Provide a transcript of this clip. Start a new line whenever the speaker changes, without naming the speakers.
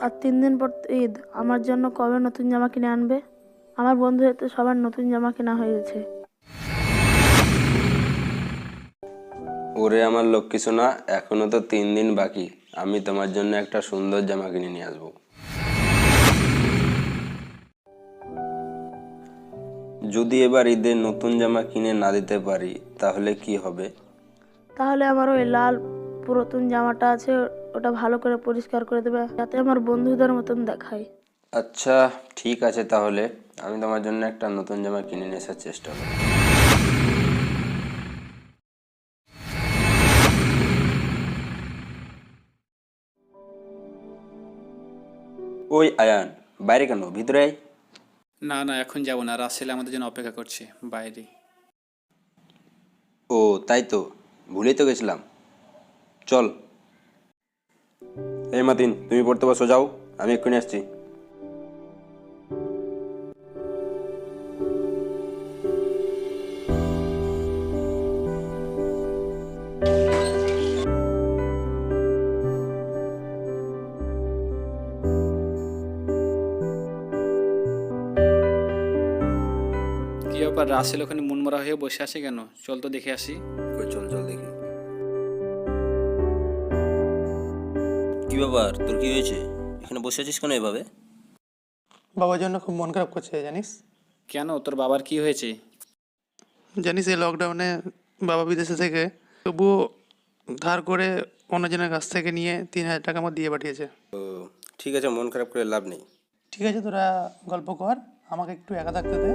আর 3 দিন পর তো ঈদ, আমার জন্য কবে নতুন জামা কিনে আনবে? আমার বন্ধুদের তো সবার নতুন জামা কেনা হয়ে গেছে।
ওরে আমার লক্ষ্মী সোনা, এখনো তো 3 দিন বাকি। আমি তোমার জন্য একটা সুন্দর জামা কিনে নিয়ে আসবো। যদি এবার ঈদে নতুন জামা কিনে না দিতে পারি তাহলে কি হবে?
তাহলে আমার ওই লাল পুরাতন জামাটা আছে, ওটা ভালো করে পরিষ্কার করে দেবে, যাতে আমার বন্ধুদের মতন দেখায়।
আচ্ছা, ঠিক আছে, তাহলে আমি তোমার জন্য একটা নতুন জামা কিনে নিয়ে আসার চেষ্টা করব। ওই আয়ান, বাইরে কেন, ভিতরে আয়।
না না, এখন যাব না, রাসেল আমাদের জন্য অপেক্ষা করছে বাইরে।
ও তাই তো, ভুলেই তো গেছিলাম। চল। এই মাতিন, তুমি পড়তে বসো, যাও, আমি এক্ষুনি আসছি।
কি ব্যাপার, রাসেল ওখানে মনমরা হয়ে বসে আছে কেন? চল তো দেখে আসি।
ওই চল চল দেখি। কি ব্যাপার, তোর কি হয়েছে? এখানে বসে আছিস কেন এভাবে?
বাবার জন্য খুব মন খারাপ করছে জানিস।
কেন, তোর বাবার কি হয়েছে?
জানিস এই লকডাউনে বাবা বিদেশে থেকে তবুও ধার করে অন্যজনের কাছ থেকে নিয়ে 3,000 টাকা আমার দিয়ে পাঠিয়েছে।
ও, ঠিক আছে, মন খারাপ করে লাভ নেই।
ঠিক আছে, তোরা গল্প কর, আমাকে একটু একা থাকতে দে।